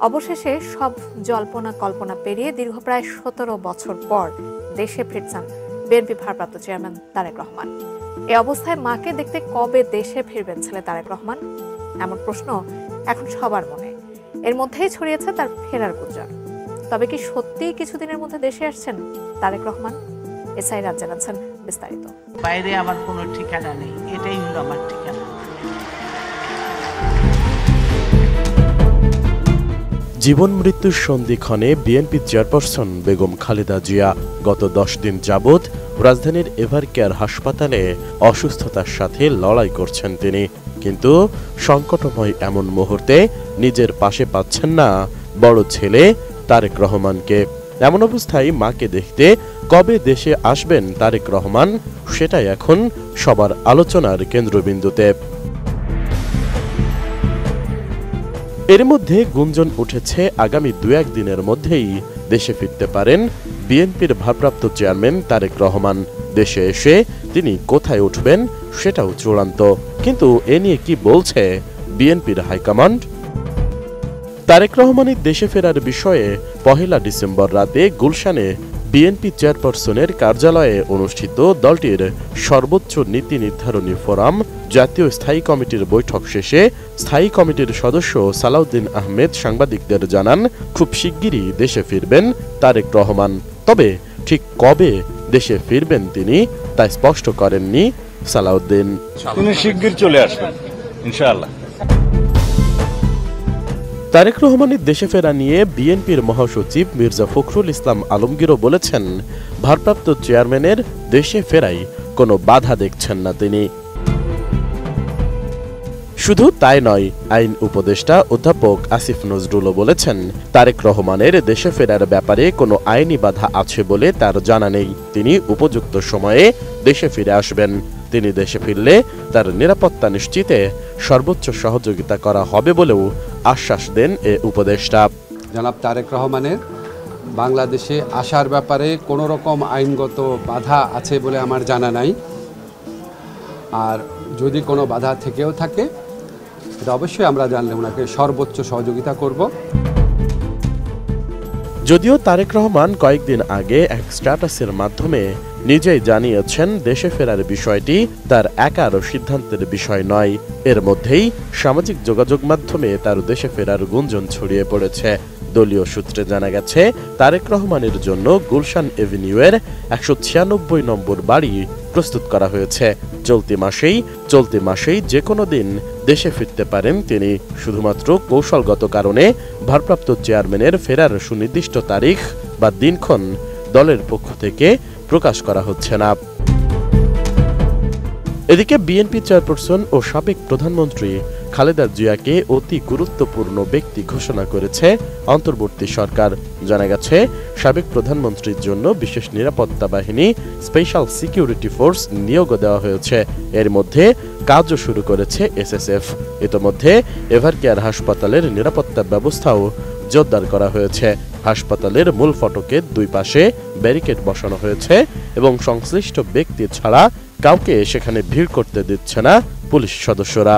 অবশেষে সব জল্পনা কল্পনা পেরিয়ে দীর্ঘ প্রায় ১৭ বছর পর দেশে ফিরছেন বিএনপি ভারপ্রাপ্ত চেয়ারম্যান তারেক রহমান। এ অবস্থায় মাকে দেখতে কবে দেশে ফিরবেন ছেলে তারেক রহমান, এমন প্রশ্ন এখন সবার মনে। এর মধ্যেই ছড়িয়েছে তার ফেরার গুঞ্জন। তবে কি সত্যিই কিছুদিনের মধ্যে দেশে আসছেন তারেক রহমান? এসআই রাত জানাচ্ছেন বিস্তারিত। বাইরে আমার কোনো ঠিকানা নেই, এটাই হলো আমার ঠিকানা। জীবন মৃত্যুর সন্ধিক্ষণে বিএনপি চেয়ারপারসন বেগম খালেদা জিয়া গত 10 দিন যাবৎ রাজধানীর এভারকেয়ার হাসপাতালে অসুস্থতার সাথে লড়াই করছেন তিনি। কিন্তু সংকটময় এমন মুহূর্তে নিজের পাশে পাচ্ছেন না বড় ছেলে তারেক রহমানকে। এমন অবস্থায় মাকে দেখতে কবে দেশে আসবেন তারেক রহমান, সেটাই এখন সবার আলোচনার কেন্দ্রবিন্দুতে। এর মধ্যে গুঞ্জন উঠেছে আগামী 2-1 দিনের মধ্যেই দেশে ফিরতে পারেন বিএনপির ভারপ্রাপ্ত চেয়ারম্যান তারেক রহমান। দেশে এসে তিনি কোথায় উঠবেন সেটাও চূড়ান্ত, কিন্তু এ নিয়ে কি বলছে বিএনপির হাইকমান্ড? তারেক রহমানের দেশে ফেরার বিষয়ে 1 ডিসেম্বর রাতে গুলশানে বিএনপি চেয়ারপারসনের কার্যালয়ে অনুষ্ঠিত দলটির সর্বোচ্চ নীতি নির্ধারণী ফোরাম জাতীয় স্থায়ী কমিটির বৈঠক শেষে স্থায়ী কমিটির সদস্য সালাউদ্দিন আহমেদ সাংবাদিকদের জানান, খুব শিগগিরই দেশে ফিরবেন তারেক রহমান। তবে ঠিক কবে দেশে ফিরবেন তিনি তা স্পষ্ট করেননি সালাউদ্দিন। তিনি শিগগির চলে আসবেন ইনশাআল্লাহ। তারেক রহমানের দেশে ফেরা নিয়ে বিএনপির মহাসচিব মির্জা ফখরুল ইসলাম আলমগীরও বলেছেন, ভারপ্রাপ্ত চেয়ারম্যানের দেশে ফেরাই কোনো বাধা দেখছেন না তিনি। শুধু তাই নয়, আইন উপদেষ্টা অধ্যাপক আসিফ নজরুলও বলেছেন, তারেক রহমানের দেশে ফেরার ব্যাপারে কোনো আইনি বাধা আছে বলে তার জানা নেই। তিনি উপযুক্ত সময়ে দেশে ফিরে আসবেন। তিনি দেশে ফিরলে তার নিরাপত্তা নিশ্চিতে সর্বোচ্চ সহযোগিতা করা হবে বলেও আশ্বাস দেন এ উপদেষ্টা। জনাব তারেক রহমানের বাংলাদেশে আসার ব্যাপারে কোনো রকম আইনগত বাধা আছে বলে আমার জানা নাই। আর যদি কোনো বাধা থেকেও থাকে, এটা অবশ্যই আমরা জানলে ওনাকে সর্বোচ্চ সহযোগিতা করব। যদিও তারেক রহমান কয়েকদিন আগে এক স্ট্যাটাসের মাধ্যমে নিজেই জানিয়েছেন দেশে ফেরার বিষয়টি তার একার সিদ্ধান্তের বিষয় নয়। এর মধ্যেই সামাজিক যোগাযোগ মাধ্যমে তার দেশে ফেরার গুঞ্জন ছড়িয়ে পড়েছে। দলীয় সূত্রে জানা গেছে, তারেক রহমানের জন্য গুলশান এভিনিউয়ের 196 নম্বর বাড়ি প্রস্তুত করা হয়েছে। চলতি মাসেই যে কোনো দিন দেশে ফিরতে পারেন তিনি। শুধুমাত্র কৌশলগত কারণে ভারপ্রাপ্ত চেয়ারম্যানের ফেরার সুনির্দিষ্ট তারিখ বা দিনক্ষণ দলের পক্ষ থেকে প্রকাশ করা হচ্ছে না। এদিকে বিএনপি চেয়ারপারসন ও সাবেক প্রধানমন্ত্রী খালেদা জিয়াকে অতি গুরুত্বপূর্ণ ব্যক্তি ঘোষণা করেছে অন্তর্বর্তী সরকার। জানা গেছে, সাবেক প্রধানমন্ত্রীর জন্য বিশেষ নিরাপত্তা বাহিনী স্পেশাল সিকিউরিটি ফোর্স নিয়োগ দেওয়া হয়েছে। এর মধ্যে কাজও শুরু করেছে এসএসএফ। ইতোমধ্যে এভারকেয়ার হাসপাতালের নিরাপত্তা ব্যবস্থাও জোরদার করা হয়েছে। হাসপাতালের মূল ফটকের 2 পাশে ব্যারিকেড বসানো হয়েছে এবং সংশ্লিষ্ট ব্যক্তি ছাড়া কাউকে সেখানে ভিড় করতে দিচ্ছে না পুলিশ সদস্যরা।